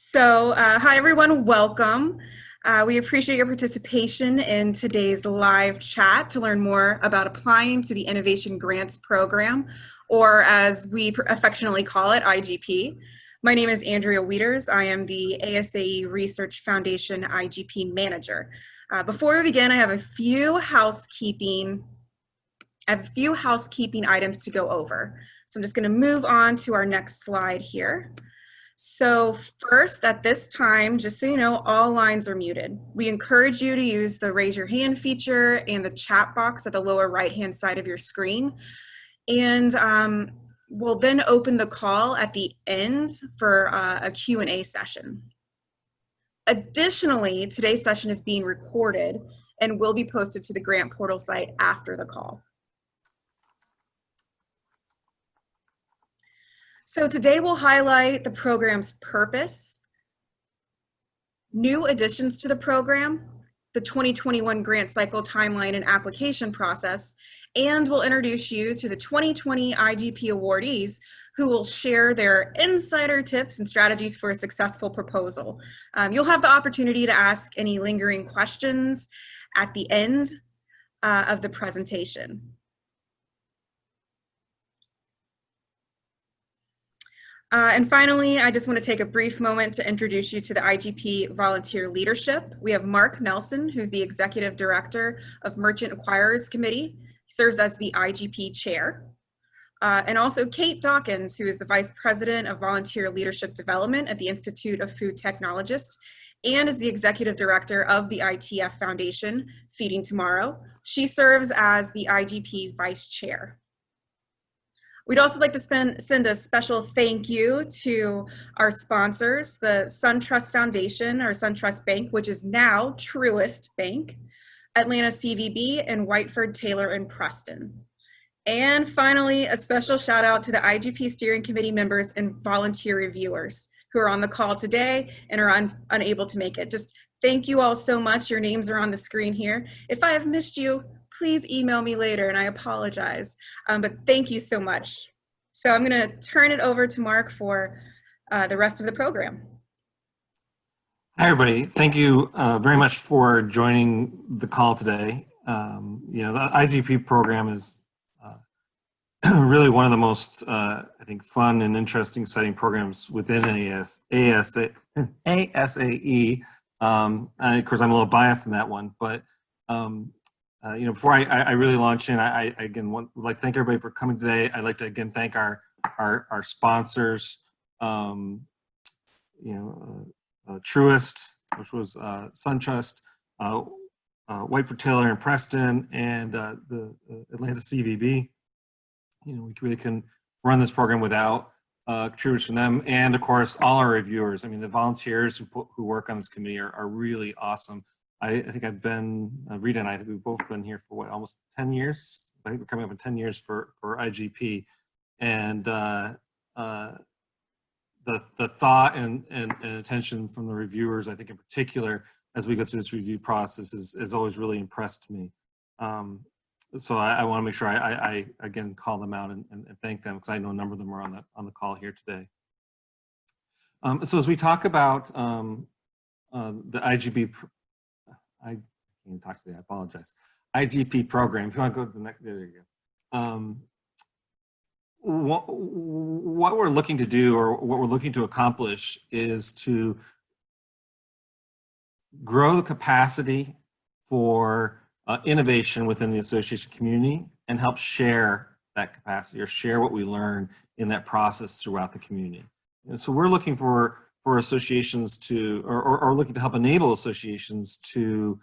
Hi everyone, welcome. We appreciate your participation in today's live chat to learn more about applying to the Innovation Grants Program, or as we affectionately call it, IGP. My name is Andrea Wieters. I am the ASAE Research Foundation IGP Manager. Before we begin, I have a few housekeeping items to go over. So I'm just going to move on to our next slide here. So first, at this time, just so you know, all lines are muted. We encourage you to use the raise your hand feature and the chat box at the lower right-hand side of your screen. And we'll then open the call at the end for a Q&A session. Additionally, today's session is being recorded and will be posted to the grant portal site after the call. So today we'll highlight the program's purpose, new additions to the program, the 2021 grant cycle timeline and application process, and we'll introduce you to the 2020 IGP awardees who will share their insider tips and strategies for a successful proposal. You'll have the opportunity to ask any lingering questions at the end of the presentation. And finally, I just want to take a brief moment to introduce you to the IGP volunteer leadership. We have Mark Nelson, who's the Executive Director of Merchant Acquirers Committee. He serves as the IGP Chair. And also Kate Dawkins, who is the Vice President of Volunteer Leadership Development at the Institute of Food Technologists and is the Executive Director of the ITF Foundation, Feeding Tomorrow. She serves as the IGP Vice Chair. We'd also like to send a special thank you to our sponsors, the SunTrust Foundation, or SunTrust Bank, which is now Truist Bank, Atlanta CVB, and Whiteford, Taylor, and Preston. And finally, a special shout out to the IGP Steering Committee members and volunteer reviewers who are on the call today and are unable to make it. Just thank you all so much. Your names are on the screen here. If I have missed you, please email me later, and I apologize, but thank you so much. So I'm going to turn it over to Mark for the rest of the program. Hi, everybody. Thank you very much for joining the call today. The IGP program is really one of the most, I think, fun and interesting, exciting programs within ASAE. Of course, I'm a little biased in that one, but before I really launch in, I again would like to thank everybody for coming today. I'd like to again thank our sponsors, Truist, which was SunTrust, Whiteford, Taylor, and Preston, and the Atlanta CVB. We really couldn't run this program without contributors from them, and of course all our reviewers. I mean, the volunteers who work on this committee are really awesome. I think I've been, Rita and I think we've both been here for what, almost 10 years? I think we're coming up in 10 years for IGP. And the thought and attention from the reviewers, I think in particular, as we go through this review process has always really impressed me. So I want to make sure I again call them out and thank them, because I know a number of them are on the call here today. So as we talk about the IGP, I can't talk today, I apologize. IGP program, if you want to go to the next, there you go. What we're looking to do, or what we're looking to accomplish, is to grow the capacity for innovation within the association community and help share that capacity, or share what we learn in that process throughout the community. And so we're looking for associations to, or looking to help enable associations to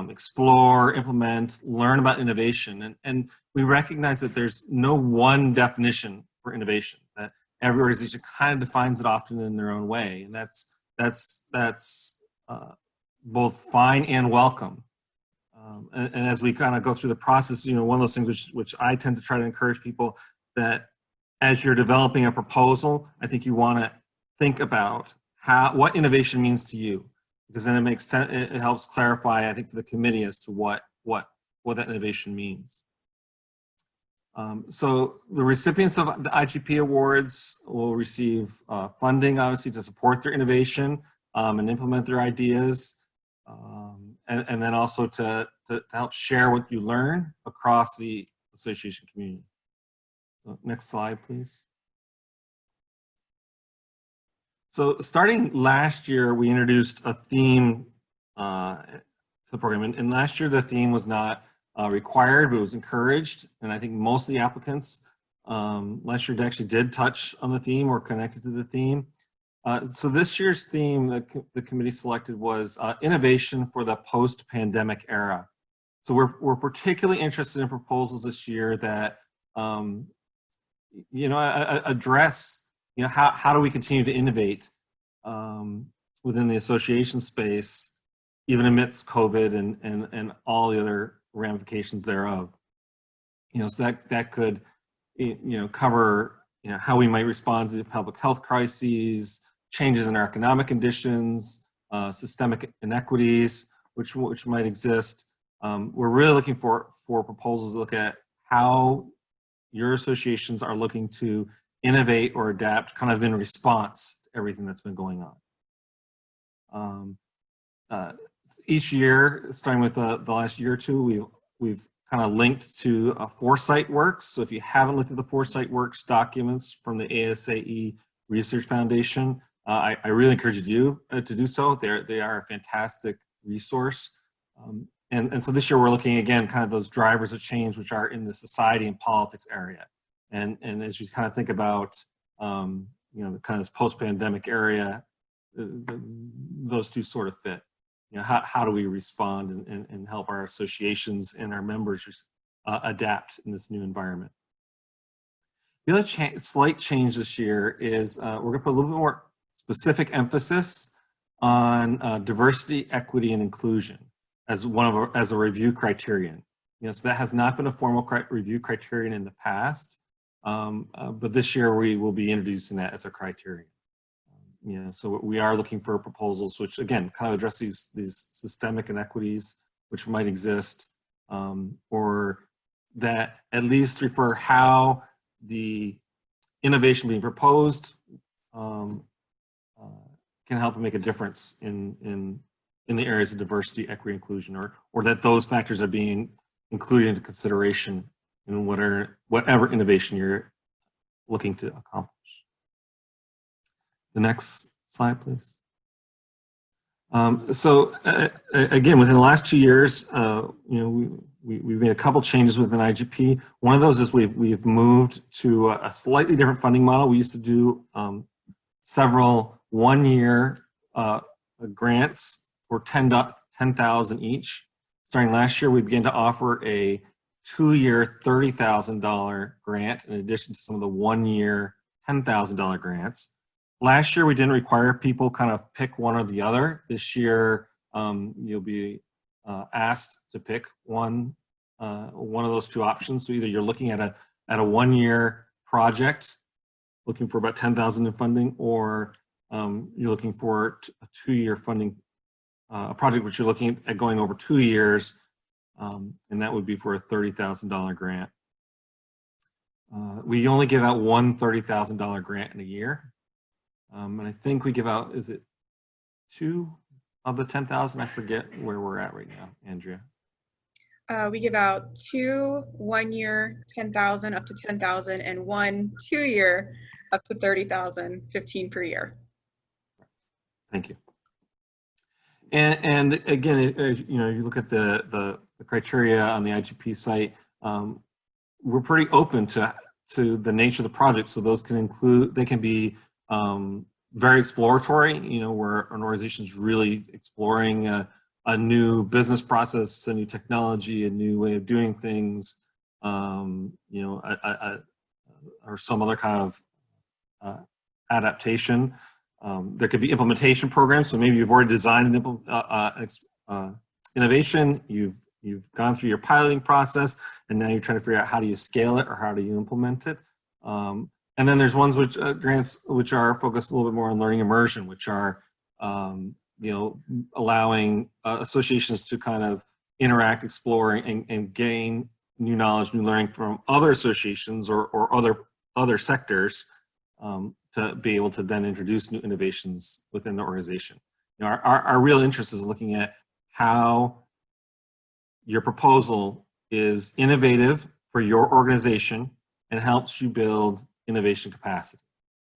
explore, implement, learn about innovation. And we recognize that there's no one definition for innovation, that every organization kind of defines it often in their own way. And that's both fine and welcome. And as we kind of go through the process, one of those things which I tend to try to encourage people, that as you're developing a proposal, I think you want to think about what innovation means to you, because then it makes sense. It helps clarify, I think, for the committee as to what that innovation means. So the recipients of the IGP awards will receive funding, obviously, to support their innovation and implement their ideas, and then also to help share what you learn across the association community. So next slide, please. So starting last year, we introduced a theme to the program. And last year, the theme was not required, but it was encouraged. And I think most of the applicants last year actually did touch on the theme or connected to the theme. So this year's theme that the committee selected was innovation for the post-pandemic era. So we're particularly interested in proposals this year that address how do we continue to innovate within the association space, even amidst COVID and all the other ramifications thereof. So that could cover how we might respond to public health crises, changes in our economic conditions, systemic inequities which might exist. We're really looking for proposals to look at how your associations are looking to innovate or adapt kind of in response to everything that's been going on. Each year, starting with the last year or two, we've kind of linked to Foresight Works. So if you haven't looked at the Foresight Works documents from the ASAE Research Foundation, I really encourage you to do so. They are a fantastic resource. And so this year we're looking again kind of those drivers of change which are in the society and politics area. And as you kind of think about kind of this post-pandemic area, those two sort of fit. How do we respond and help our associations and our members adapt in this new environment? The other slight change this year is we're going to put a little bit more specific emphasis on diversity, equity, and inclusion as as a review criterion. So that has not been a formal review criterion in the past, but this year we will be introducing that as a criterion. So we are looking for proposals which, again, kind of address these systemic inequities which might exist, or that at least refer how the innovation being proposed can help make a difference in the areas of diversity, equity, inclusion, or that those factors are being included into consideration in whatever innovation you're looking to accomplish. The next slide, please. So again, within the last 2 years, we've made a couple changes within IGP. One of those is we've moved to a slightly different funding model. We used to do several one-year grants for $10,000 each. Starting last year, we began to offer a 2-year $30,000 grant in addition to some of the 1-year $10,000 grants. Last year, we didn't require people kind of pick one or the other. This year, you'll be asked to pick one of those two options. So either you're looking at a 1-year project, looking for about $10,000 in funding, or you're looking for a 2-year funding, a project which you're looking at going over 2 years, and that would be for a $30,000 grant. We only give out one $30,000 grant in a year. And I think we give out, is it 2 of the 10,000? I forget where we're at right now, Andrea. We give out 2 1-year 10,000 up to 10,000 and 1 2-year up to 30,000, 15 per year. Thank you. And again, you look at the criteria on the IGP site, we're pretty open to the nature of the project. So those can include, they can be very exploratory, where an organization is really exploring a new business process, a new technology, a new way of doing things, or some other kind of adaptation. There could be implementation programs. So maybe you've already designed an innovation, you've gone through your piloting process, and now you're trying to figure out how do you scale it or how do you implement it. And then there's ones which grants which are focused a little bit more on learning immersion, which are allowing associations to kind of interact, explore, and gain new knowledge, new learning from other associations or other sectors to be able to then introduce new innovations within the organization. You know, our real interest is looking at how your proposal is innovative for your organization and helps you build innovation capacity.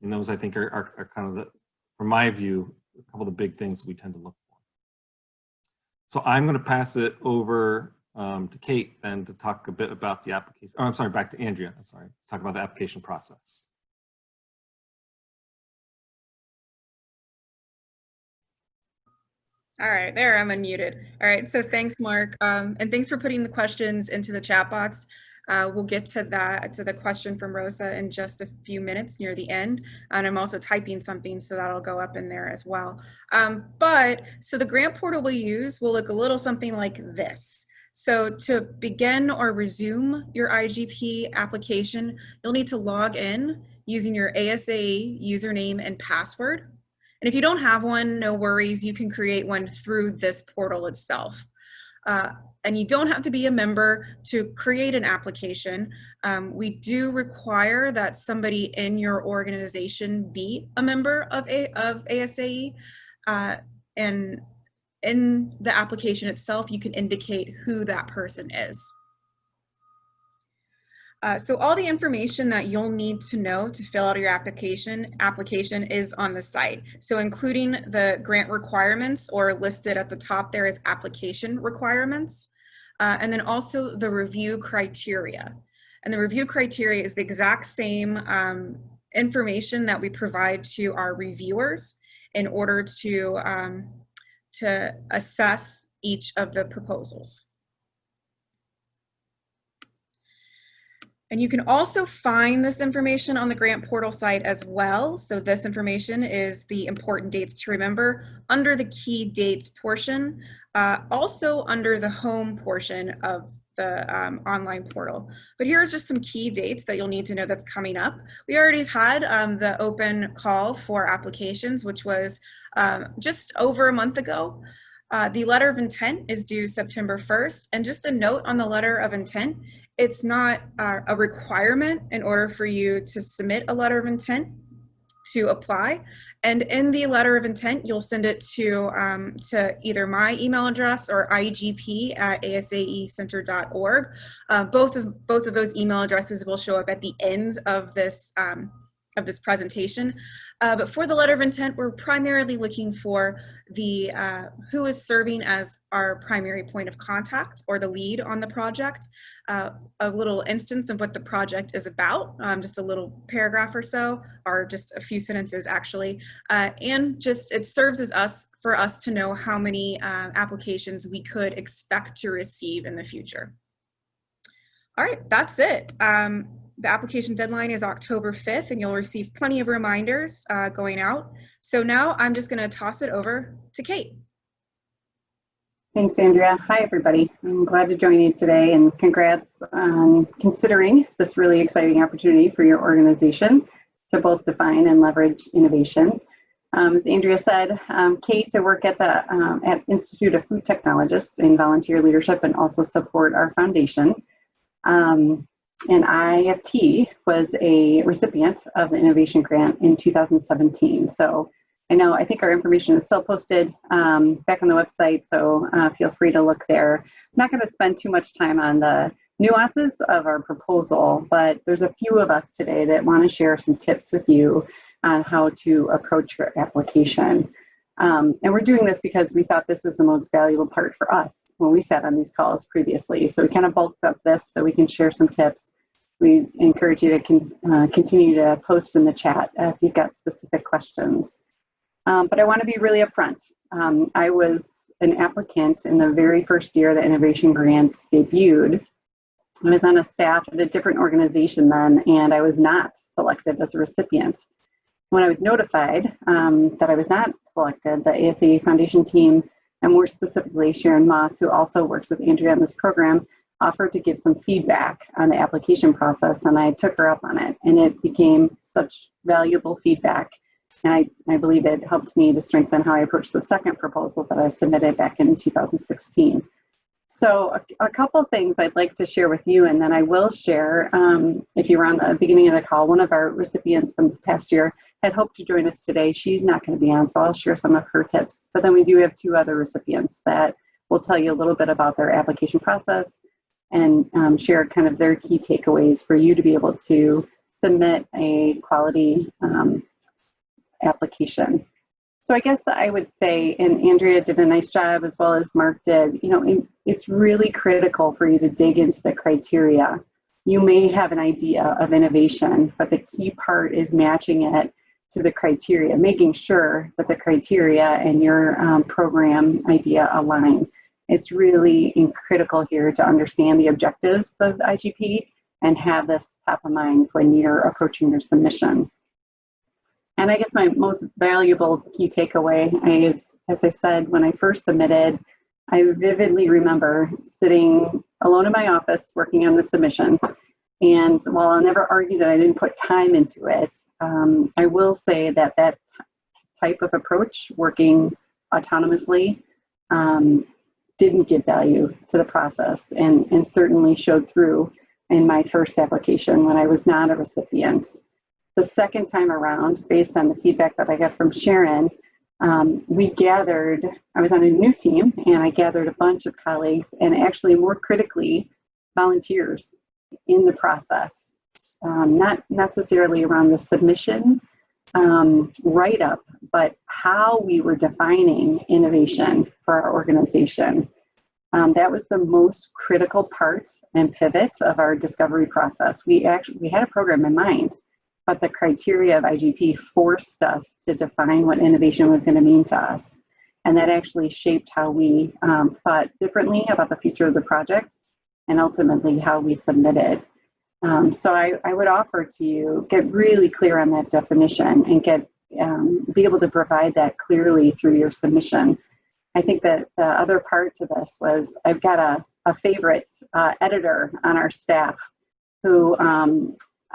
And those, I think, are kind of, from my view, a couple of the big things we tend to look for. So I'm going to pass it over to Kate then to talk a bit about the application. Oh, I'm sorry, back to Andrea. Sorry, talk about the application process. All right, there, I'm unmuted. All right, so thanks, Mark. And thanks for putting the questions into the chat box. We'll get to the question from Rosa in just a few minutes near the end. And I'm also typing something, so that'll go up in there as well. So the grant portal we use will look a little something like this. So to begin or resume your IGP application, you'll need to log in using your ASAE username and password. And if you don't have one, no worries, you can create one through this portal itself. And you don't have to be a member to create an application. We do require that somebody in your organization be a member of ASAE. And in the application itself, you can indicate who that person is. So all the information that you'll need to know to fill out your application is on the site. So including the grant requirements, or listed at the top there as application requirements, and then also the review criteria. And the review criteria is the exact same information that we provide to our reviewers in order to assess each of the proposals. And you can also find this information on the grant portal site as well. So this information is the important dates to remember under the key dates portion, also under the home portion of the online portal. But here's just some key dates that you'll need to know that's coming up. We already had the open call for applications, which was just over a month ago. The letter of intent is due September 1st. And just a note on the letter of intent, it's not a requirement in order for you to submit a letter of intent to apply. And in the letter of intent, you'll send it to either my email address or igp@asaecenter.org. Both of those email addresses will show up at the end of this presentation. But for the letter of intent, we're primarily looking for the who is serving as our primary point of contact or the lead on the project, a little instance of what the project is about, just a little paragraph or so, or just a few sentences actually, and just it serves as for us to know how many applications we could expect to receive in the future. All right, that's it. The application deadline is October 5th, and you'll receive plenty of reminders going out. So now I'm just going to toss it over to Kate. Thanks, Andrea. Hi, everybody. I'm glad to join you today, and congrats on considering this really exciting opportunity for your organization to both define and leverage innovation. As Andrea said, Kate, I work at the Institute of Food Technologists in volunteer leadership and also support our foundation. And IFT was a recipient of the innovation grant in 2017. So I think our information is still posted back on the website, so feel free to look there. I'm not going to spend too much time on the nuances of our proposal, but there's a few of us today that want to share some tips with you on how to approach your application. And we're doing this because we thought this was the most valuable part for us when we sat on these calls previously. So we kind of bulked up this so we can share some tips. We encourage you to continue to post in the chat if you've got specific questions. But I want to be really upfront. I was an applicant in the very first year the innovation grant debuted. I was on a staff at a different organization then, and I was not selected as a recipient. When I was notified that I was not selected, the ASAE Foundation team, and more specifically Sharon Moss, who also works with Andrea on this program, offered to give some feedback on the application process, and I took her up on it, and it became such valuable feedback. And I believe it helped me to strengthen how I approached the second proposal that I submitted back in 2016. So a couple things I'd like to share with you, and then I will share, if you were on the beginning of the call, one of our recipients from this past year had hoped to join us today. She's not going to be on, so I'll share some of her tips. But then we do have 2 other recipients that will tell you a little bit about their application process and share kind of their key takeaways for you to be able to submit a quality application. So I guess I would say, and Andrea did a nice job as well as Mark did, you know, it's really critical for you to dig into the criteria. You may have an idea of innovation, but the key part is matching it to the criteria, making sure that the criteria and your program idea align. It's really critical here to understand the objectives of the IGP and have this top of mind when you're approaching your submission. And I guess my most valuable key takeaway is, as I said, when I first submitted, I vividly remember sitting alone in my office working on the submission. And while I'll never argue that I didn't put time into it, I will say that that type of approach, working autonomously, didn't give value to the process and certainly showed through in my first application when I was not a recipient. The second time around, based on the feedback that I got from Sharon, we gathered, I was on a new team, and I gathered a bunch of colleagues and actually more critically, volunteers in the process, not necessarily around the submission write-up, but how we were defining innovation for our organization. That was the most critical part and pivot of our discovery process. We had a program in mind, but the criteria of IGP forced us to define what innovation was going to mean to us. And that actually shaped how we thought differently about the future of the project and ultimately how we submitted. So I would offer to you, get really clear on that definition and be able to provide that clearly through your submission. I think that the other part to this was I've got a favorite editor on our staff who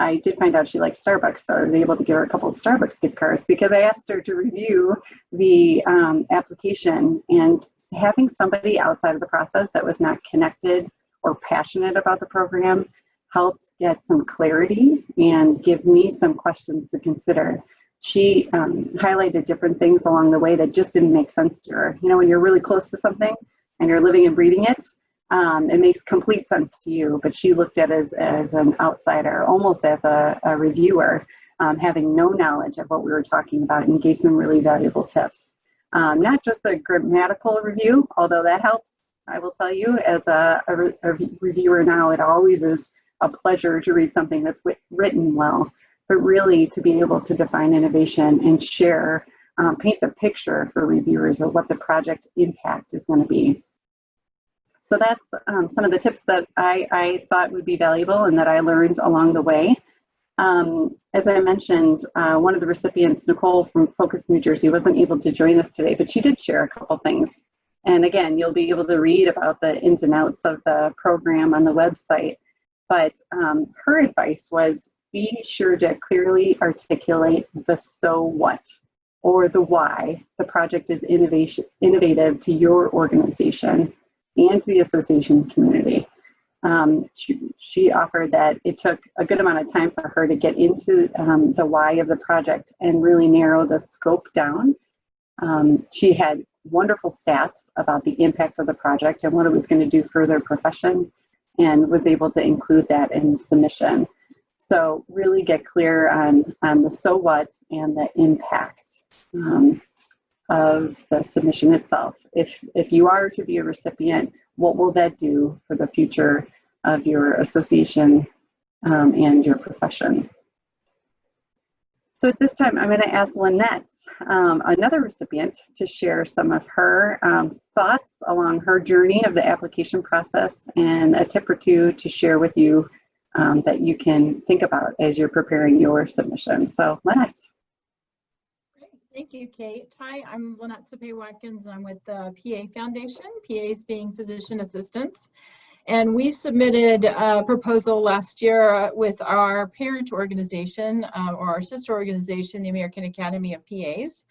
I did find out she likes Starbucks, so I was able to give her a couple of Starbucks gift cards because I asked her to review the application, and having somebody outside of the process that was not connected or passionate about the program helped get some clarity and give me some questions to consider. She highlighted different things along the way that just didn't make sense to her. You know, when you're really close to something and you're living and breathing it, it makes complete sense to you, but she looked at it as an outsider, almost as a reviewer, having no knowledge of what we were talking about, and gave some really valuable tips. Not just the grammatical review, although that helps, I will tell you, as a reviewer now, it always is a pleasure to read something that's written well, but really to be able to define innovation and share, paint the picture for reviewers of what the project impact is going to be. So that's some of the tips that I thought would be valuable and that I learned along the way. As I mentioned, one of the recipients, Nicole from Focus, New Jersey, wasn't able to join us today, but she did share a couple things. And again, you'll be able to read about the ins and outs of the program on the website. But her advice was, be sure to clearly articulate the so what, or the why the project is innovative to your organization and to the association community. She offered that it took a good amount of time for her to get into the why of the project and really narrow the scope down. She had wonderful stats about the impact of the project and what it was going to do for their profession, and was able to include that in the submission. So really get clear on the so what and the impact of the submission itself. If you are to be a recipient, what will that do for the future of your association and your profession? So at this time, I'm going to ask Lynette, another recipient, to share some of her thoughts along her journey of the application process and a tip or two to share with you that you can think about as you're preparing your submission. So Lynette. Thank you, Kate. Hi, I'm Lynette Sapay-Watkins. I'm with the PA Foundation, PAs being physician assistants. And we submitted a proposal last year with our parent organization or our sister organization, the American Academy of PAs.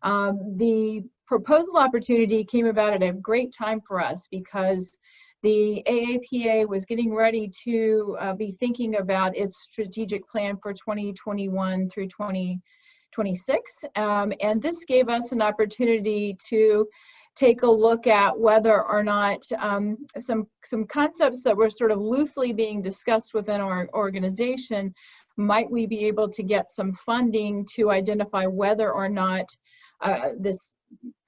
The proposal opportunity came about at a great time for us because the AAPA was getting ready to be thinking about its strategic plan for 2021 through 2026. And this gave us an opportunity to take a look at whether or not some concepts that were sort of loosely being discussed within our organization, might we be able to get some funding to identify whether or not this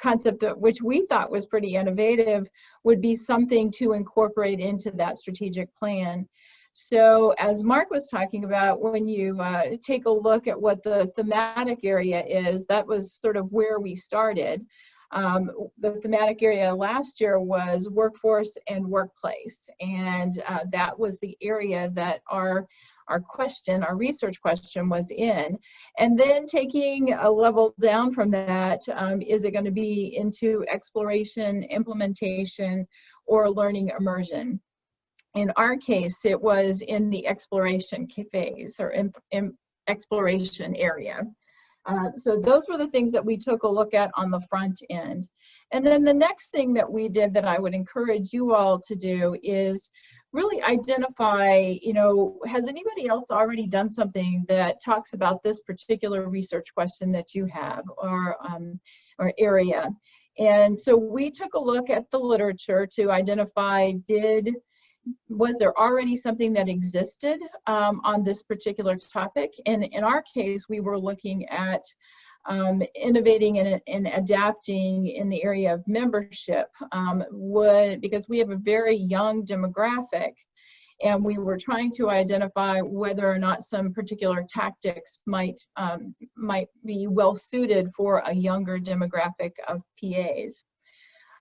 concept, which we thought was pretty innovative, would be something to incorporate into that strategic plan. So as Mark was talking about, when you take a look at what the thematic area is, that was sort of where we started. The thematic area last year was workforce and workplace, and that was the area that our research question was in. And then taking a level down from that, is it going to be into exploration, implementation, or learning immersion? In our case, it was in the exploration phase, or exploration area. So those were the things that we took a look at on the front end. And then the next thing that we did that I would encourage you all to do is really identify, has anybody else already done something that talks about this particular research question that you have, or area? And so we took a look at the literature to identify, was there already something that existed on this particular topic? And in our case, we were looking at innovating and adapting in the area of membership, because we have a very young demographic, and we were trying to identify whether or not some particular tactics might be well suited for a younger demographic of PAs.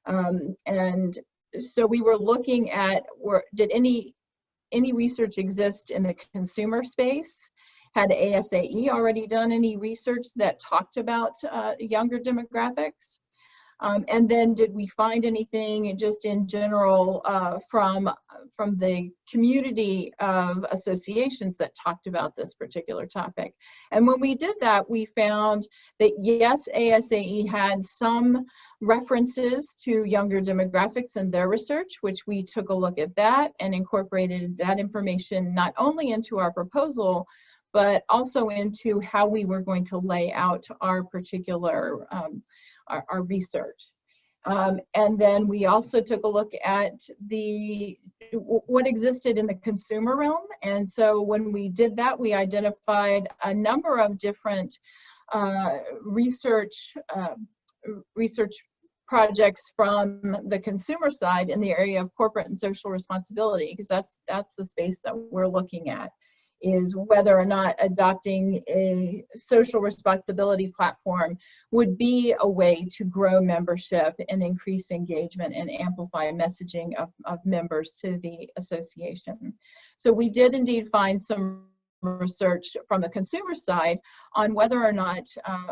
And so we were looking at, did any research exist in the consumer space? Had ASAE already done any research that talked about younger demographics? And then did we find anything just in general from the community of associations that talked about this particular topic? And when we did that, we found that yes, ASAE had some references to younger demographics in their research, which we took a look at that and incorporated that information not only into our proposal, but also into how we were going to lay out our particular our research. And then we also took a look at what existed in the consumer realm. And so when we did that, we identified a number of different research projects from the consumer side in the area of corporate and social responsibility, because that's the space that we're looking at, is whether or not adopting a social responsibility platform would be a way to grow membership and increase engagement and amplify messaging of members to the association. So we did indeed find some research from the consumer side on whether or not,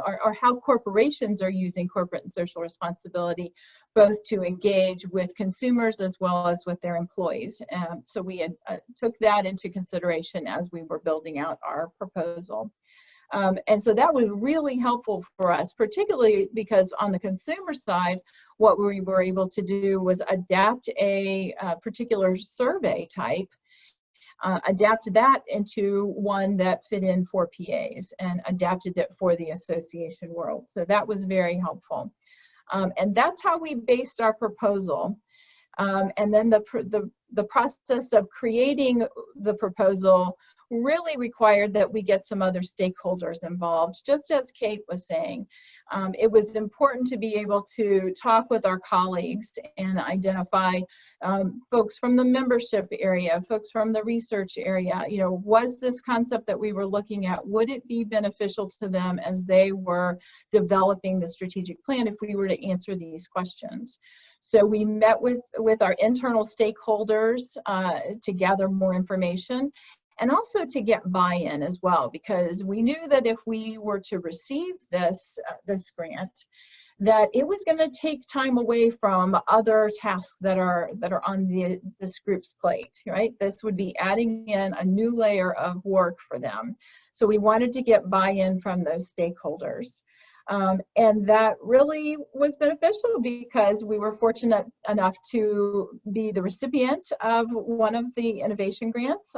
or how corporations are using corporate and social responsibility, both to engage with consumers as well as with their employees. So we had, took that into consideration as we were building out our proposal. And so that was really helpful for us, particularly because on the consumer side, what we were able to do was adapt a particular survey type, adapt that into one that fit in for PAs, and adapted it for the association world. So that was very helpful. And that's how we based our proposal. And then the process of creating the proposal really required that we get some other stakeholders involved. Just as Kate was saying, it was important to be able to talk with our colleagues and identify folks from the membership area, folks from the research area. You know, was this concept that we were looking at, would it be beneficial to them as they were developing the strategic plan if we were to answer these questions? So we met with our internal stakeholders to gather more information, and also to get buy-in as well, because we knew that if we were to receive this grant, that it was going to take time away from other tasks that are on this group's plate, right? This would be adding in a new layer of work for them. So we wanted to get buy-in from those stakeholders. And that really was beneficial because we were fortunate enough to be the recipient of one of the innovation grants.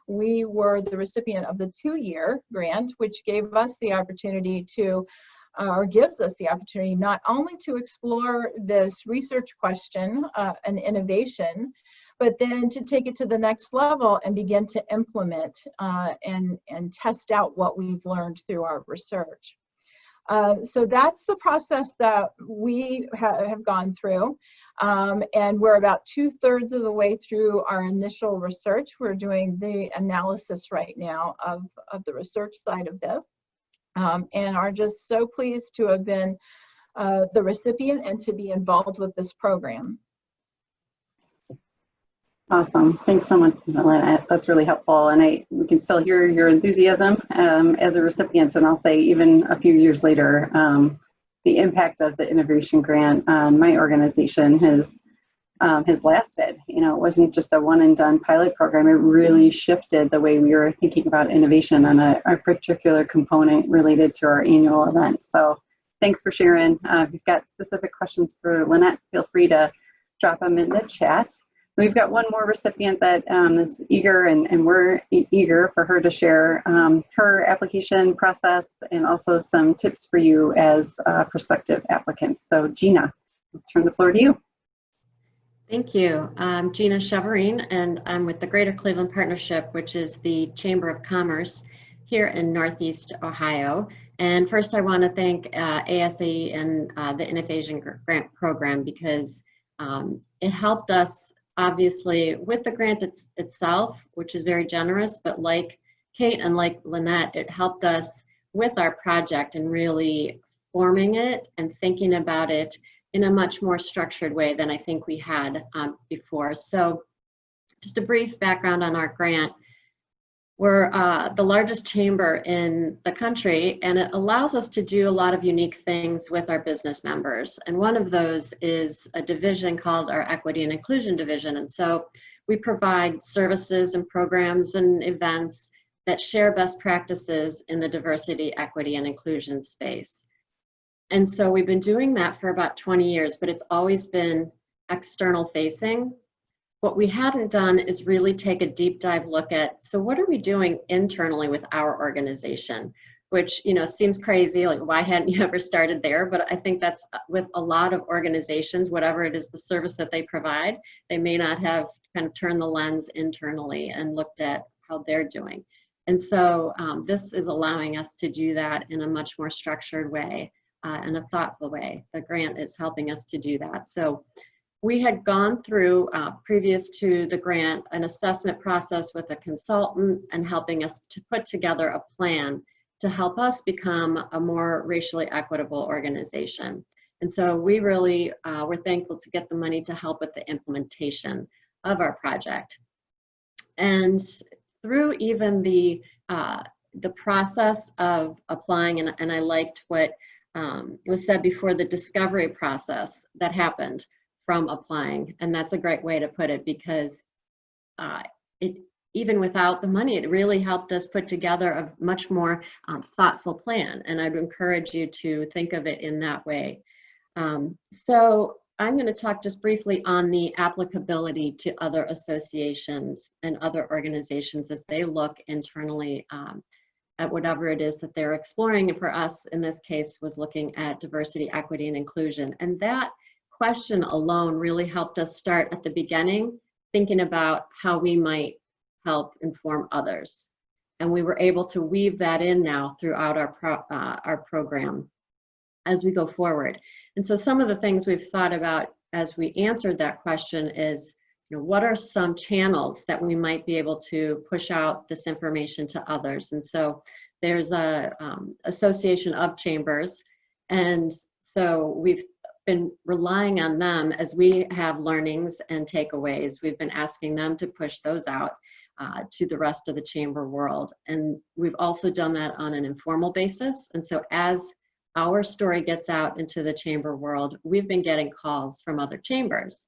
We were the recipient of the 2-year grant, which gave us the opportunity to, or gives us the opportunity not only to explore this research question and innovation, but then to take it to the next level and begin to implement and test out what we've learned through our research. So that's the process that we have gone through. And we're about 2/3 of the way through our initial research. We're doing the analysis right now of the research side of this, and are just so pleased to have been the recipient and to be involved with this program. Awesome. Thanks so much, Lynette. That's really helpful. And we can still hear your enthusiasm as a recipient. And I'll say even a few years later, the impact of the innovation grant on my organization has lasted. You know, it wasn't just a one and done pilot program. It really shifted the way we were thinking about innovation on a particular component related to our annual event. So thanks for sharing. If you've got specific questions for Lynette, feel free to drop them in the chat. We've got one more recipient that is eager, and we're eager for her to share her application process and also some tips for you as prospective applicants. So Gina, I'll turn the floor to you. Thank you. I'm Gina Cheverine, and I'm with the Greater Cleveland Partnership, which is the Chamber of Commerce here in Northeast Ohio. And first I want to thank ASAE and the Innovation Grant Program because it helped us obviously with the grant itself, which is very generous, but like Kate and like Lynette, it helped us with our project and really forming it and thinking about it in a much more structured way than I think we had before. So just a brief background on our grant. We're the largest chamber in the country, and it allows us to do a lot of unique things with our business members. And one of those is a division called our Equity and Inclusion Division. And so we provide services and programs and events that share best practices in the diversity, equity, and inclusion space. And so we've been doing that for about 20 years, but it's always been external facing. What we hadn't done is really take a deep dive look at, so what are we doing internally with our organization? Which, you know, seems crazy, like why hadn't you ever started there? But I think that's with a lot of organizations, whatever it is, the service that they provide, they may not have kind of turned the lens internally and looked at how they're doing. And so this is allowing us to do that in a much more structured way and a thoughtful way. The grant is helping us to do that. So we had gone through, previous to the grant, an assessment process with a consultant and helping us to put together a plan to help us become a more racially equitable organization. And so we really were thankful to get the money to help with the implementation of our project. And through even the process of applying, and I liked what was said before, the discovery process that happened from applying. And that's a great way to put it because even without the money, it really helped us put together a much more thoughtful plan. And I'd encourage you to think of it in that way. So I'm going to talk just briefly on the applicability to other associations and other organizations as they look internally at whatever it is that they're exploring. And for us, in this case, was looking at diversity, equity, and inclusion. And that question alone really helped us start at the beginning, thinking about how we might help inform others. And we were able to weave that in now throughout our program as we go forward. And so some of the things we've thought about as we answered that question is, you know, what are some channels that we might be able to push out this information to others? And so there's a association of chambers. And so we've been relying on them as we have learnings and takeaways. We've been asking them to push those out to the rest of the chamber world. And we've also done that on an informal basis. And so as our story gets out into the chamber world, we've been getting calls from other chambers.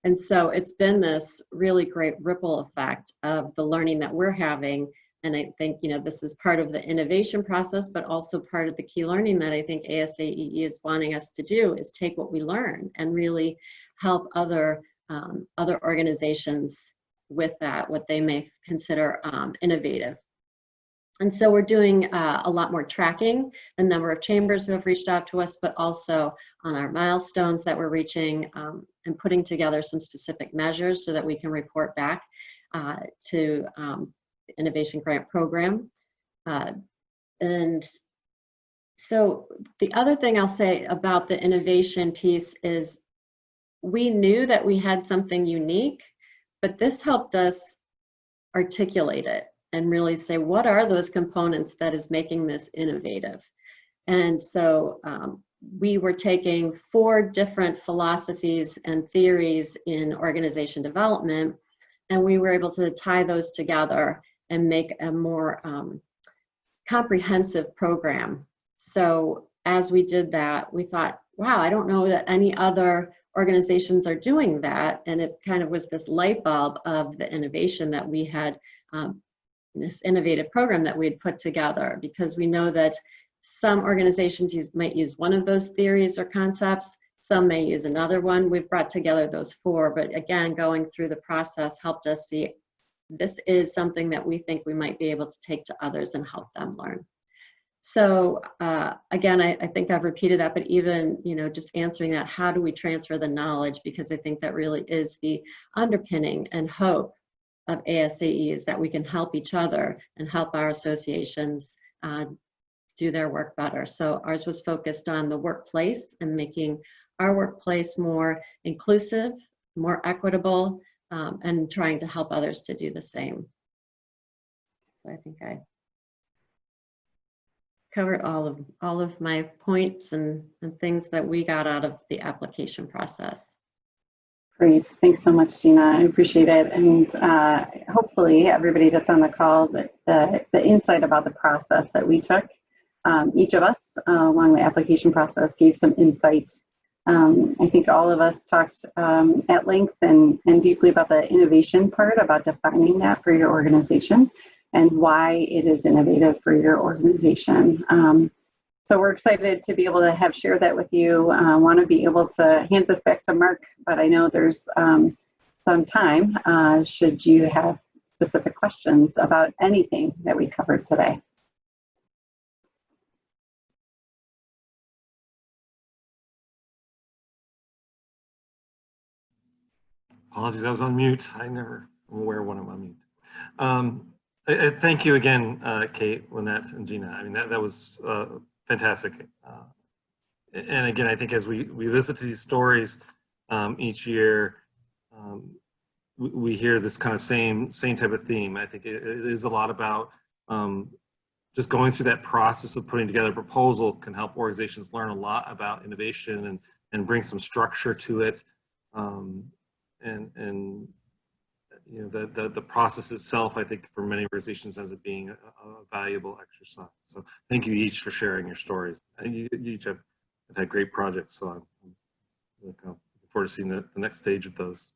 And so it's been this really great ripple effect of the learning that we're having And I think, you know, this is part of the innovation process, but also part of the key learning that I think ASAE is wanting us to do is take what we learn and really help other organizations with that, what they may consider innovative. And so we're doing a lot more tracking, the number of chambers who have reached out to us, but also on our milestones that we're reaching, and putting together some specific measures so that we can report back to the Innovation Grant Program. And so the other thing I'll say about the innovation piece is we knew that we had something unique, but this helped us articulate it and really say, what are those components that is making this innovative? And so we were taking 4 different philosophies and theories in organization development, and we were able to tie those together and make a more comprehensive program. So as we did that, we thought, wow, I don't know that any other organizations are doing that. And it kind of was this light bulb of the innovation that we had, this innovative program that we had put together, because we know that some organizations might use one of those theories or concepts, some may use another one. We've brought together those 4, but again, going through the process helped us see this is something that we think we might be able to take to others and help them learn. So again, I think I've repeated that, but even, you know, just answering that, how do we transfer the knowledge? Because I think that really is the underpinning and hope of ASAE, is that we can help each other and help our associations do their work better. So ours was focused on the workplace and making our workplace more inclusive, more equitable, and trying to help others to do the same. So I think I covered all of my points and things that we got out of the application process. Great. Thanks so much, Gina. I appreciate it. And hopefully everybody that's on the call, the insight about the process that we took, each of us along the application process gave some insights. I think all of us talked at length and deeply about the innovation part, about defining that for your organization and why it is innovative for your organization. So we're excited to be able to have shared that with you. Want to be able to hand this back to Mark, but I know there's some time should you have specific questions about anything that we covered today. Apologies, I was on mute. I'm aware when I'm on mute. Thank you again, Kate, Lynette, and Gina. I mean, that was fantastic. And again, I think as we listen to these stories each year, we hear this kind of same type of theme. I think it is a lot about just going through that process of putting together a proposal can help organizations learn a lot about innovation and bring some structure to it. And you know, the process itself, I think for many organizations ends up being a valuable exercise. So thank you each for sharing your stories. And you each have had great projects, so I'm looking forward to seeing the next stage of those.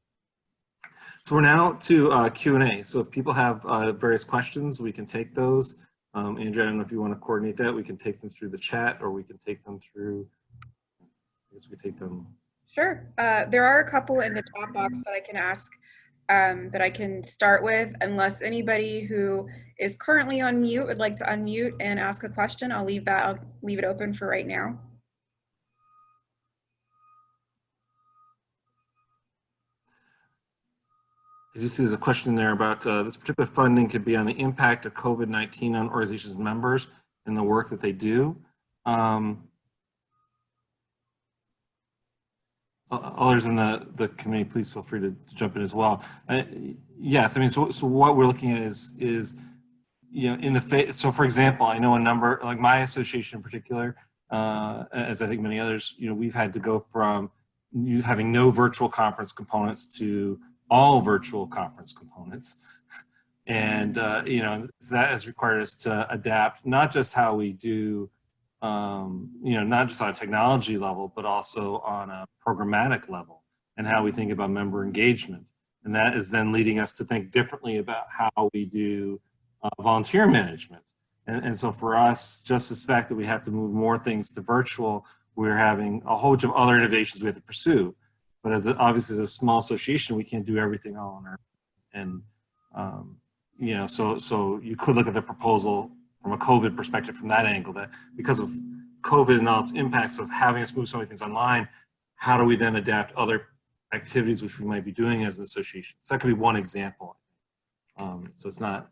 So we're now to Q&A. So if people have various questions, we can take those. Andrea, I don't know if you want to coordinate that. We can take them through the chat, or we can take them through, I guess we take them. Sure. There are a couple in the chat box that I can ask, that I can start with, unless anybody who is currently on mute would like to unmute and ask a question. I'll leave it open for right now. I just see there's a question there about this particular funding could be on the impact of COVID-19 on organizations' members and the work that they do. Others in the committee, please feel free to jump in as well. Yes, I mean, so what we're looking at is you know, so for example, I know a number, like my association in particular, as I think many others, you know, we've had to go from having no virtual conference components to all virtual conference components. And, you know, so that has required us to adapt, not just how we do, you know, not just on a technology level, but also on a programmatic level and how we think about member engagement. And that is then leading us to think differently about how we do volunteer management. And so for us, just this fact that we have to move more things to virtual, we're having a whole bunch of other innovations we have to pursue. But obviously as a small association, we can't do everything all on our own. And, you know, so you could look at the proposal from a COVID perspective from that angle, that because of COVID and all its impacts of having us move so many things online, how do we then adapt other activities which we might be doing as an association? So that could be one example. So it's not,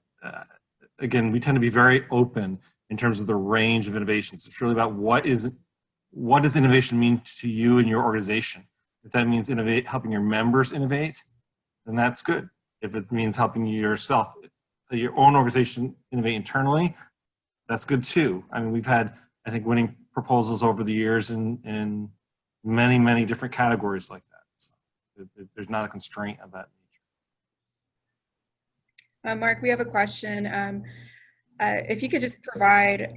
again, we tend to be very open in terms of the range of innovations. It's really about what does innovation mean to you and your organization? If that means helping your members innovate, then that's good. If it means helping yourself, your own organization innovate internally, that's good too. I mean, we've had, I think, winning proposals over the years in many, many different categories like that. So there's not a constraint of that nature. Mark, we have a question. If you could just provide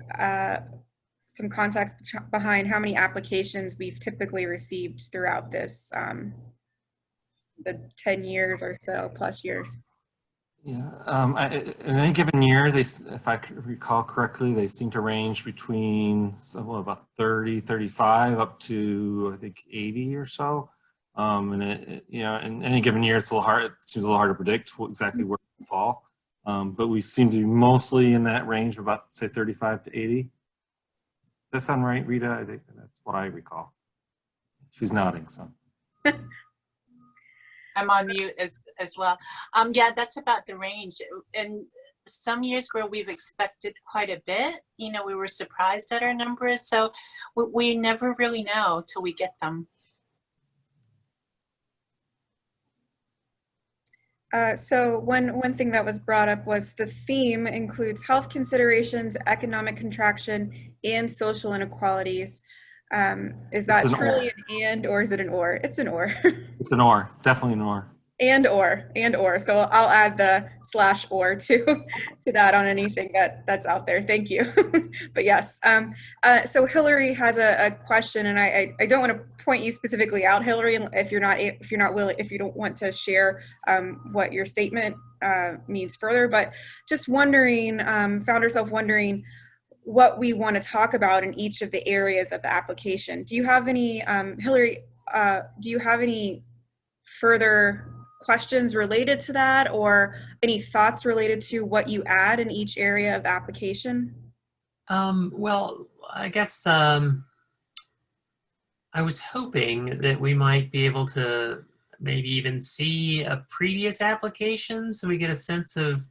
some context behind how many applications we've typically received throughout this, the 10 years or so, plus years. Yeah, in any given year, if I recall correctly, they seem to range between about 30, 35 up to, I think, 80 or so. And you know, in any given year, it's a little hard. It seems a little hard to predict exactly where it will fall. But we seem to be mostly in that range of about, say, 35 to 80. Does that sound right, Rita? I think that's what I recall. She's nodding, so. I'm on mute as well. Yeah, that's about the range. And some years where we've expected quite a bit, you know, we were surprised at our numbers. So we never really know till we get them. So one thing that was brought up was the theme includes health considerations, economic contraction, and social inequalities. Is that truly an and, or is it an or? It's an or. It's an or, definitely an or. And or. So I'll add the /or to that on anything that's out there. Thank you. But yes, so Hillary has a question, and I don't want to point you specifically out, Hillary, if you don't want to share what your statement means further. But just wondering, found herself wondering what we want to talk about in each of the areas of the application. Do you have any, Hillary? Do you have any further questions related to that, or any thoughts related to what you add in each area of the application? Well, I guess I was hoping that we might be able to maybe even see a previous application so we get a sense of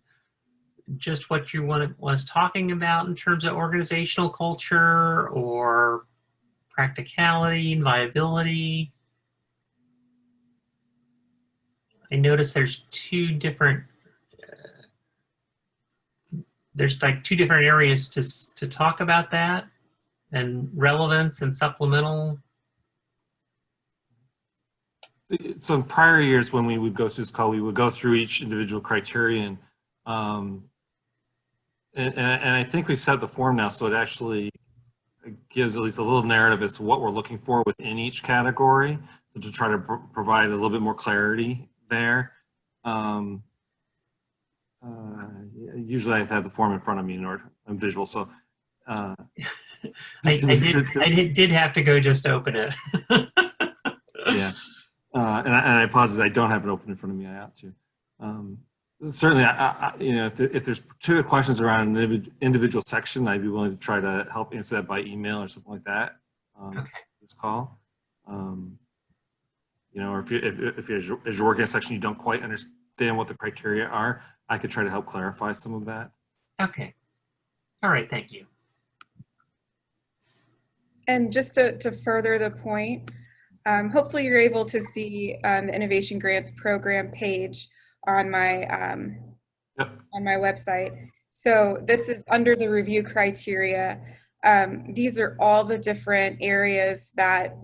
just what you was talking about in terms of organizational culture or practicality and viability. I noticed there's two different areas to talk about that, and relevance and supplemental. So in prior years, when we would go through this call, we would go through each individual criterion. And I think we've set the form now, so it actually gives at least a little narrative as to what we're looking for within each category, so to try to provide a little bit more clarity there. Usually I've had the form in front of me in order, I'm visual, so. I did have to go just open it. Yeah, and I apologize, I don't have it open in front of me, I ought to. Certainly, you know, if there's particular questions around an individual section, I'd be willing to try to help answer that by email or something like that. Okay. This call. You know, or if you're working a section you don't quite understand what the criteria are, I could try to help clarify some of that. Okay. All right. Thank you. And just to further the point, hopefully you're able to see the Innovation Grants Program page on my on my website. So this is under the review criteria. These are all the different areas that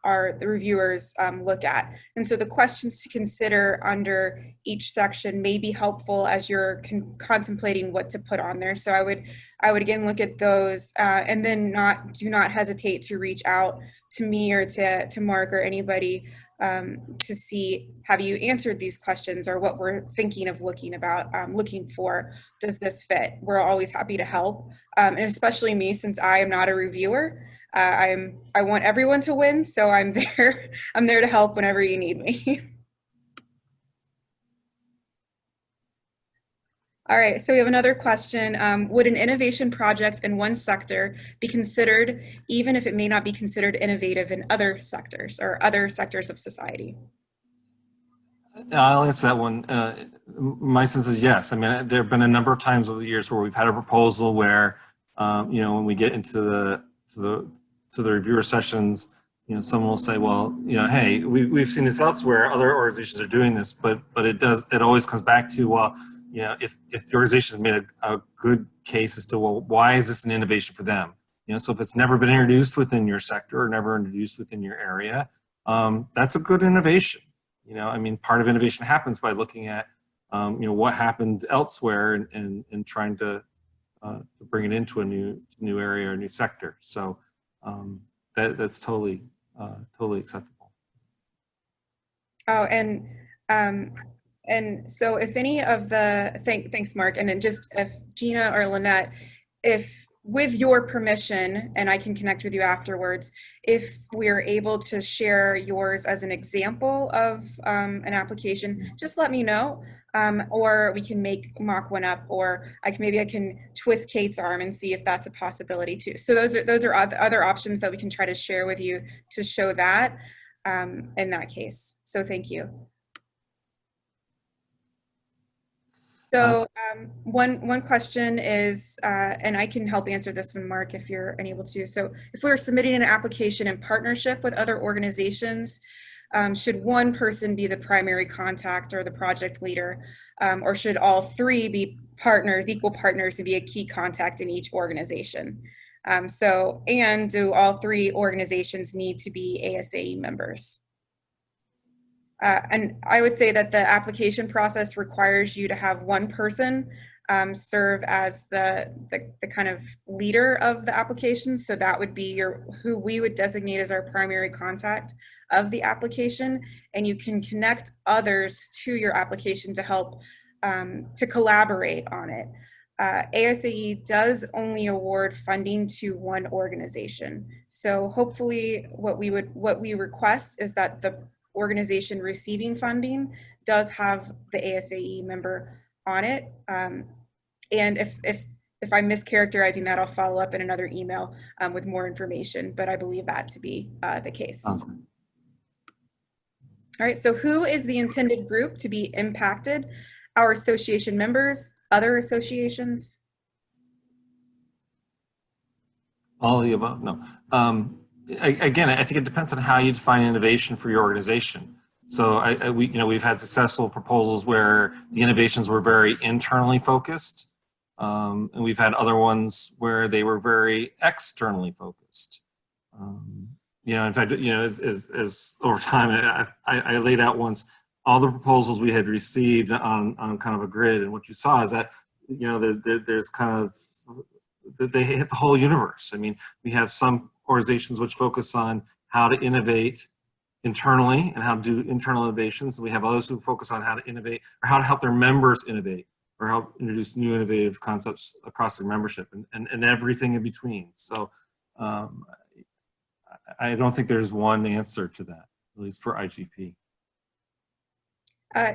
the reviewers look at. And so the questions to consider under each section may be helpful as you're contemplating what to put on there. So I would again look at those and then do not hesitate to reach out to me or to Mark or anybody to see, have you answered these questions, or what we're thinking of looking for. Does this fit? We're always happy to help, and especially me, since I am not a reviewer. I want everyone to win, so I'm there. I'm there to help whenever you need me. All right, so we have another question. Would an innovation project in one sector be considered, even if it may not be considered innovative in other sectors or other sectors of society? I'll answer that one. My sense is yes. I mean, there have been a number of times over the years where we've had a proposal where, you know, when we get into the reviewer sessions, you know, someone will say, well, you know, hey, we've seen this elsewhere. Other organizations are doing this, but it always comes back to, well, you know, if the organization has made a good case as to, well, why is this an innovation for them? You know, so if it's never been introduced within your sector or never introduced within your area, that's a good innovation. You know, I mean, part of innovation happens by looking at, you know, what happened elsewhere and trying to bring it into a new area or a new sector. So that's totally acceptable. Oh, and so if any of the, thanks, Mark, and then just if Gina or Lynette, if with your permission, and I can connect with you afterwards, if we're able to share yours as an example of an application, just let me know, or we can mock one up, or maybe I can twist Kate's arm and see if that's a possibility too. So those are other options that we can try to share with you to show that in that case. So thank you. So one question is, and I can help answer this one, Mark, if you're unable to. So if we're submitting an application in partnership with other organizations, should one person be the primary contact or the project leader, or should all three be partners, equal partners, and be a key contact in each organization? And do all three organizations need to be ASAE members? And I would say that the application process requires you to have one person serve as the kind of leader of the application. So that would be who we would designate as our primary contact of the application. And you can connect others to your application to help to collaborate on it. ASAE does only award funding to one organization. So hopefully what we request is that the organization receiving funding does have the ASAE member on it. And if I'm mischaracterizing that, I'll follow up in another email with more information, but I believe that to be the case. Okay. All right, so who is the intended group to be impacted? Our association members, other associations? All of the above? No. Again, I think it depends on how you define innovation for your organization. So we've had successful proposals where the innovations were very internally focused, and we've had other ones where they were very externally focused. You know, in fact, you know, as over time, I laid out once all the proposals we had received on kind of a grid, and what you saw is that, you know, there's kind of, they hit the whole universe. I mean, we have some organizations which focus on how to innovate internally and how to do internal innovations. And we have others who focus on how to innovate or how to help their members innovate or help introduce new innovative concepts across their membership and everything in between. So I don't think there's one answer to that, at least for IGP.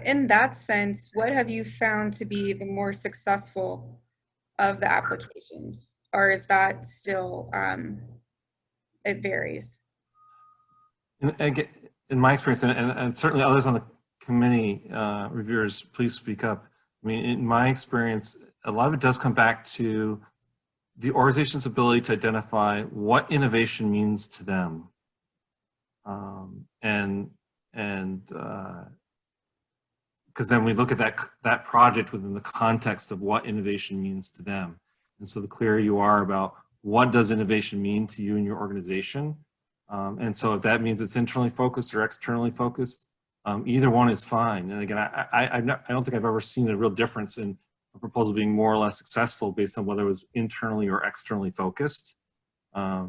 In that sense, what have you found to be the more successful of the applications? Or is that still, it varies? In my experience, and certainly others on the committee, reviewers, please speak up. I mean, in my experience, a lot of it does come back to the organization's ability to identify what innovation means to them. Because then we look at that project within the context of what innovation means to them. And so the clearer you are about what does innovation mean to you and your organization, And so if that means it's internally focused or externally focused, either one is fine. And again, I don't think I've ever seen a real difference in a proposal being more or less successful based on whether it was internally or externally focused. I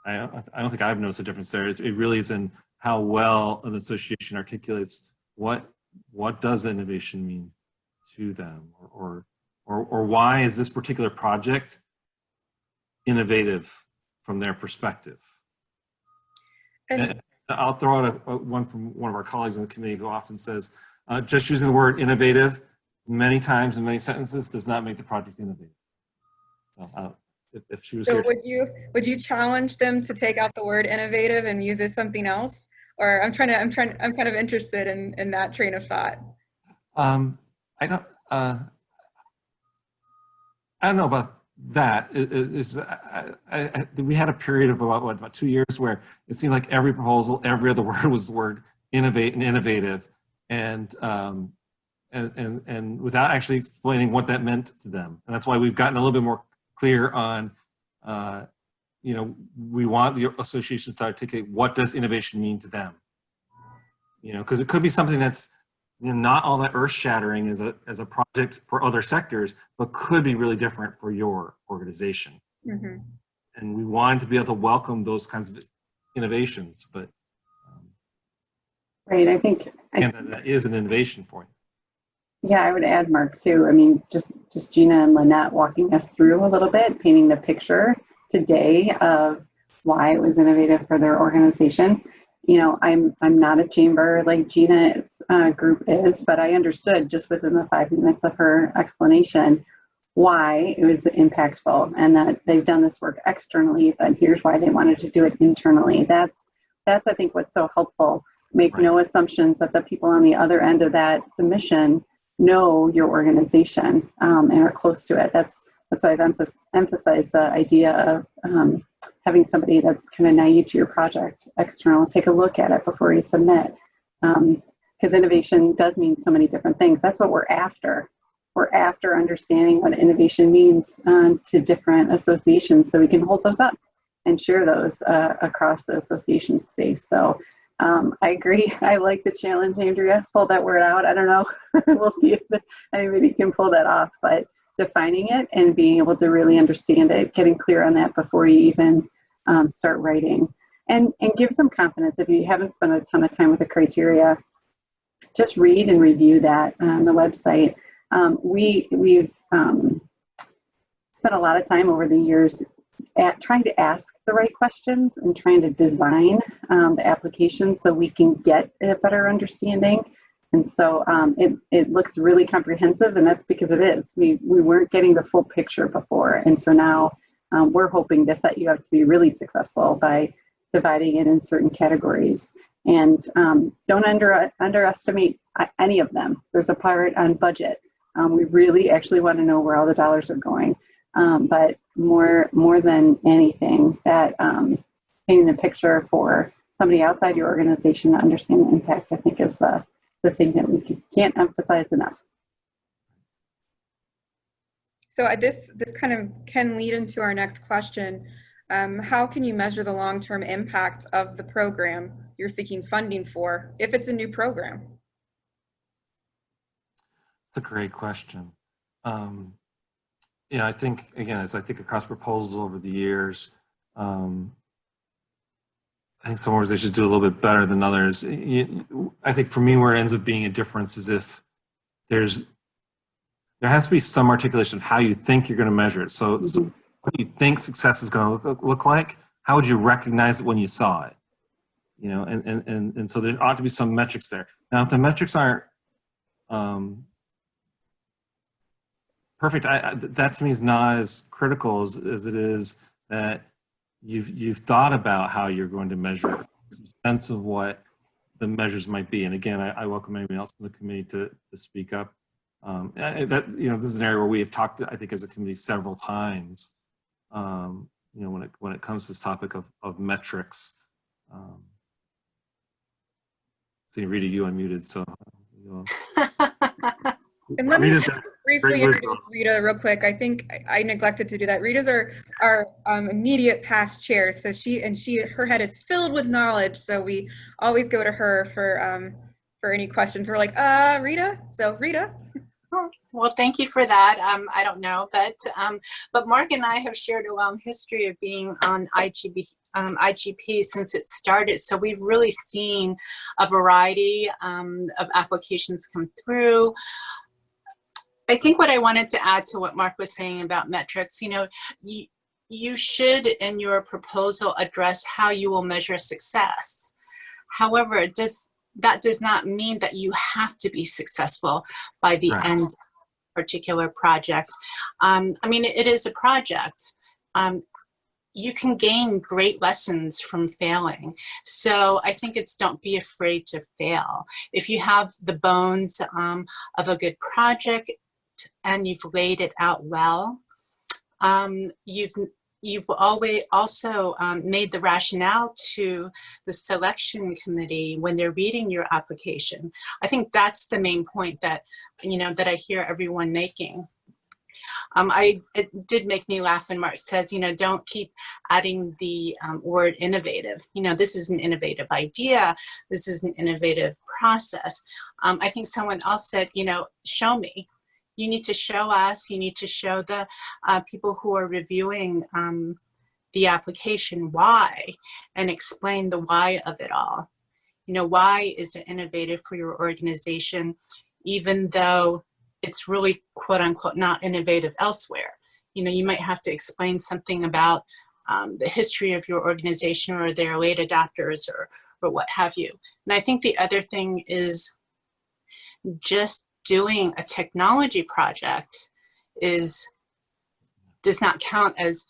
don't think I've noticed a difference there. It really is in how well an association articulates what does innovation mean to them, or why is this particular project innovative from their perspective. And I'll throw out one from one of our colleagues in the committee who often says, just using the word innovative many times in many sentences does not make the project innovative. So, if she was So here, would you challenge them to take out the word innovative and use it something else? Or I'm kind of interested in that train of thought. I don't know about that. We had a period of about 2 years where it seemed like every proposal, every other word was the word innovate and innovative, and without actually explaining what that meant to them. And that's why we've gotten a little bit more clear on, we want the associations to articulate what does innovation mean to them. Because it could be something that's not all that earth-shattering as a project for other sectors, but could be really different for your organization. Mm-hmm. And we wanted to be able to welcome those kinds of innovations, but Right, I think that is an innovation for you. Yeah, I would add, Mark, too. I mean, just Gina and Lynette walking us through a little bit, painting the picture today of why it was innovative for their organization. I'm not a chamber like Gina's group is, but I understood just within the 5 minutes of her explanation why it was impactful, and that they've done this work externally, but here's why they wanted to do it internally. That's I think what's so helpful. Make Right. no assumptions that the people on the other end of that submission know your organization and are close to it. That's why I've emphasized the idea of having somebody that's kind of naive to your project, external, take a look at it before you submit. Because innovation does mean so many different things. That's what we're after. We're after understanding what innovation means to different associations, so we can hold those up and share those across the association space. So I agree. I like the challenge, Andrea. Pull that word out. I don't know. We'll see if anybody can pull that off. But defining it and being able to really understand it, getting clear on that before you even start writing. And give some confidence. If you haven't spent a ton of time with the criteria, just read and review that on the website. We've spent a lot of time over the years at trying to ask the right questions and trying to design the application so we can get a better understanding. And so it looks really comprehensive, and that's because it is. We weren't getting the full picture before. And so now we're hoping to set you up to be really successful by dividing it in certain categories. And don't underestimate any of them. There's a part on budget. We really actually want to know where all the dollars are going. But more than anything, that painting the picture for somebody outside your organization to understand the impact, I think, is the thing that we can't emphasize enough. So this kind of can lead into our next question. How can you measure the long-term impact of the program you're seeking funding for if it's a new program? That's a great question. I think, again, as I think across proposals over the years, I think some organizations do a little bit better than others. I think for me, where it ends up being a difference is if there has to be some articulation of how you think you're going to measure it. So what do you think success is going to look like? How would you recognize it when you saw it? And so there ought to be some metrics there. Now, if the metrics aren't perfect, that to me is not as critical as it is that you've thought about how you're going to measure it, some sense of what the measures might be. And again, I welcome anyone else in the committee to speak up. This is an area where we have talked, I think, as a committee several times. When it comes to this topic of metrics. See, Rita, you unmuted, so. And let me briefly Great introduce wisdom. Rita real quick. I think I neglected to do that. Rita's our immediate past chair, so her head is filled with knowledge. So we always go to her for any questions. We're like, Rita. So Rita. Well, thank you for that. I don't know, but Mark and I have shared a long history of being on IGP since it started. So we've really seen a variety of applications come through. I think what I wanted to add to what Mark was saying about metrics, you should in your proposal address how you will measure success. However, that does not mean that you have to be successful by the Right. end of a particular project. I mean, it is a project. You can gain great lessons from failing. So I think it's don't be afraid to fail. If you have the bones of a good project and you've laid it out well, you've always also made the rationale to the selection committee when they're reading your application. I think that's the main point that, that I hear everyone making. It did make me laugh when Mark says, don't keep adding the word innovative. This is an innovative idea. This is an innovative process. I think someone else said, show me. You need to show us, you need to show the people who are reviewing the application why, and explain the why of it all. Why is it innovative for your organization, even though it's really quote unquote not innovative elsewhere? You might have to explain something about the history of your organization or their late adopters or what have you. And I think the other thing is just doing a technology project does not count as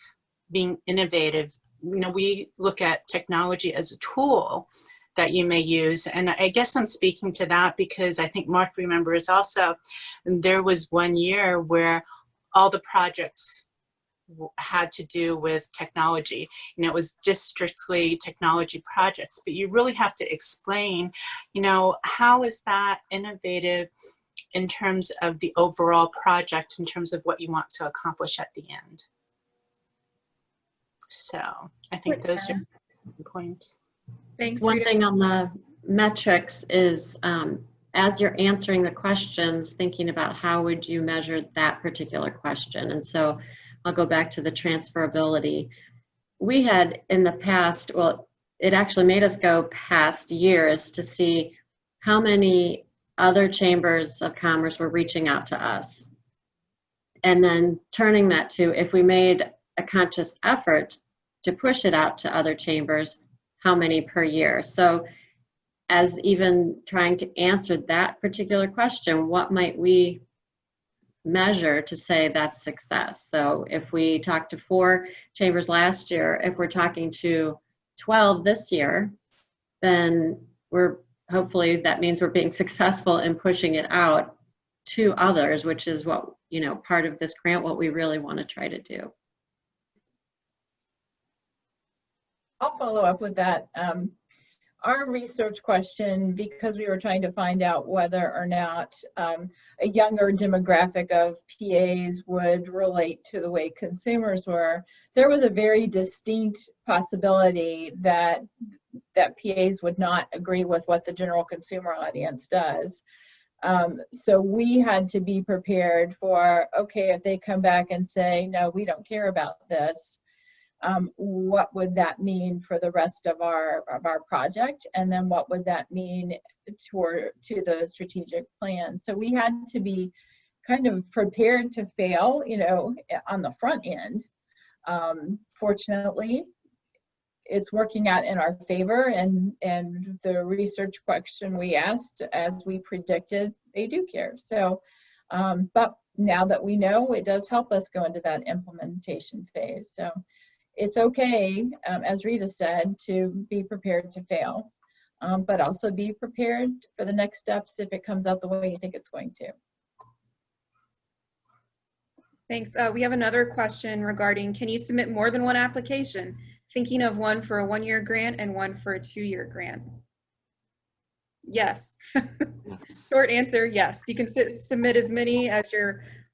being innovative. We look at technology as a tool that you may use. And I guess I'm speaking to that because I think Mark remembers also, there was one year where all the projects had to do with technology. It was just strictly technology projects, but you really have to explain, how is that innovative in terms of the overall project, in terms of what you want to accomplish at the end. So I think those are points. Thanks. One Rita. thing on the metrics is as you're answering the questions, thinking about how would you measure that particular question. And so I'll go back to the transferability. We had in the past, well, it actually made us go past years to see how many other chambers of commerce were reaching out to us. And then turning that to, if we made a conscious effort to push it out to other chambers, how many per year? So as even trying to answer that particular question, what might we measure to say that's success? So if we talked to 4 chambers last year, if we're talking to 12 this year, then hopefully that means we're being successful in pushing it out to others, which is what, part of this grant, what we really want to try to do. I'll follow up with that. Our research question, because we were trying to find out whether or not a younger demographic of PAs would relate to the way consumers were, there was a very distinct possibility that PAs would not agree with what the general consumer audience does. So we had to be prepared for, okay, if they come back and say, no, we don't care about this, what would that mean for the rest of our project? And then what would that mean to the strategic plan? So we had to be kind of prepared to fail, on the front end. Fortunately, it's working out in our favor, and the research question we asked, as we predicted, they do care. So, but now that we know, it does help us go into that implementation phase. So it's okay, as Rita said, to be prepared to fail, but also be prepared for the next steps if it comes out the way you think it's going to. Thanks. We have another question regarding, can you submit more than one application? Thinking of one for a 1-year grant and one for a 2-year grant. Yes. Yes. Short answer, yes. You can submit as many as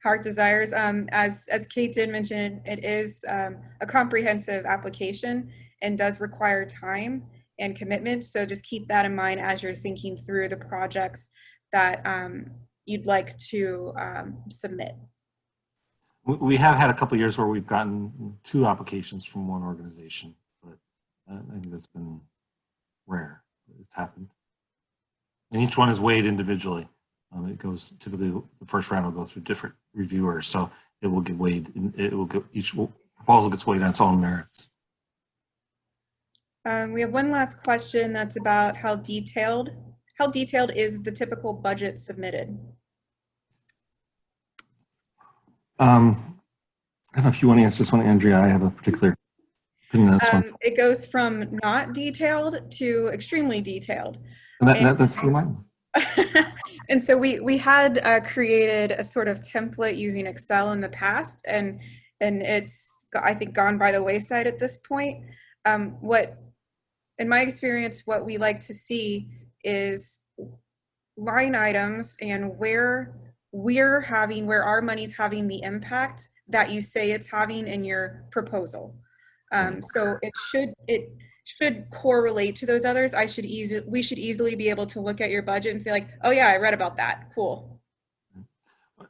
heart desires. As Kate did mention, it is a comprehensive application and does require time and commitment. So just keep that in mind as you're thinking through the projects that you'd like to submit. We have had a couple of years where we've gotten 2 applications from one organization, but I think that's been rare. It's happened. And each one is weighed individually. It goes, typically the first round will go through different reviewers, so it will get weighed, each proposal gets weighed on its own merits. We have one last question that's about how detailed is the typical budget submitted? I don't know if you want to answer this one, Andrea. I have a particular opinion on this one. It goes from not detailed to extremely detailed. That's for mine. And so we had created a sort of template using Excel in the past, and it's, I think, gone by the wayside at this point. In my experience, what we like to see is line items and where our money's having the impact that you say it's having in your proposal. So it should correlate to those others. We should easily be able to look at your budget and say like, oh yeah, I read about that. Cool.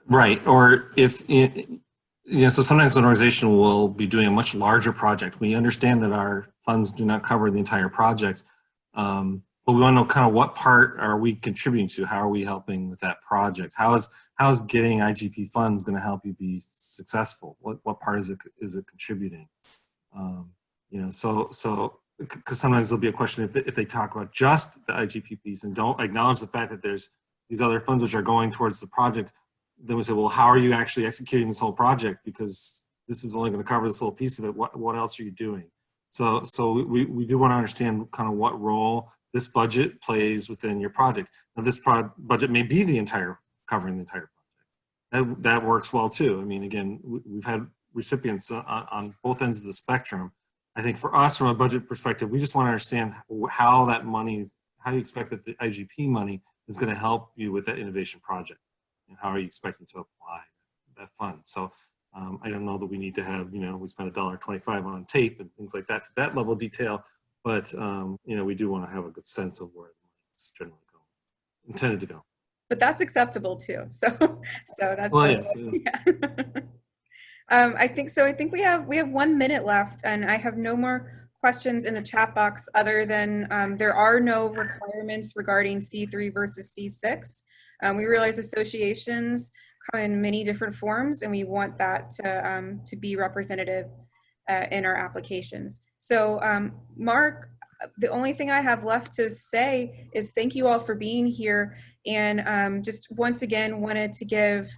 Right. Or if, so sometimes an organization will be doing a much larger project. We understand that our funds do not cover the entire project, but we want to know kind of what part are we contributing to? How are we helping with that project? How is getting IGP funds going to help you be successful? What part is it contributing? So because sometimes there'll be a question if they talk about just the IGP piece and don't acknowledge the fact that there's these other funds which are going towards the project, then we say, well, how are you actually executing this whole project? Because this is only going to cover this little piece of it. What else are you doing? So we do want to understand kind of what role this budget plays within your project. Now, this budget may be covering the entire project. That works well too. I mean, again, we've had recipients on both ends of the spectrum. I think for us, from a budget perspective, we just want to understand how you expect that the IGP money is going to help you with that innovation project, and how are you expecting to apply that fund. So I don't know that we need to have, we spent $1.25 on tape and things like that to that level of detail, but we do want to have a good sense of where it's generally intended to go. But that's acceptable too. So that's, well, yes. Yeah. I think we have 1 minute left, and I have no more questions in the chat box other than there are no requirements regarding C3 versus C6. We realize associations come in many different forms, and we want that to be representative in our applications. So Mark, the only thing I have left to say is thank you all for being here, and just once again wanted to give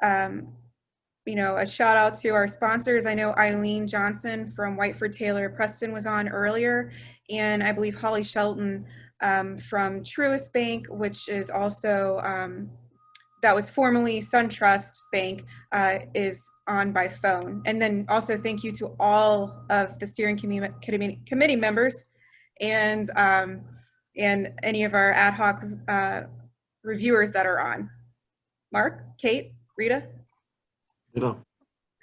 a shout out to our sponsors. I know Eileen Johnson from Whiteford Taylor Preston was on earlier, and I believe Holly Shelton from Truist Bank, which is also, that was formerly SunTrust Bank, is on by phone. And then also thank you to all of the steering committee members and any of our ad hoc reviewers that are on. Mark, Kate, Rita?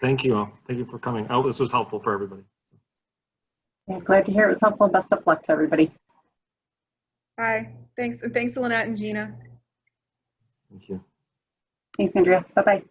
Thank you all. Thank you for coming. I hope this was helpful for everybody. Yeah, glad to hear it was helpful. Best of luck to everybody. Bye. Thanks. And thanks to Lynette and Gina. Thank you. Thanks, Andrea. Bye-bye.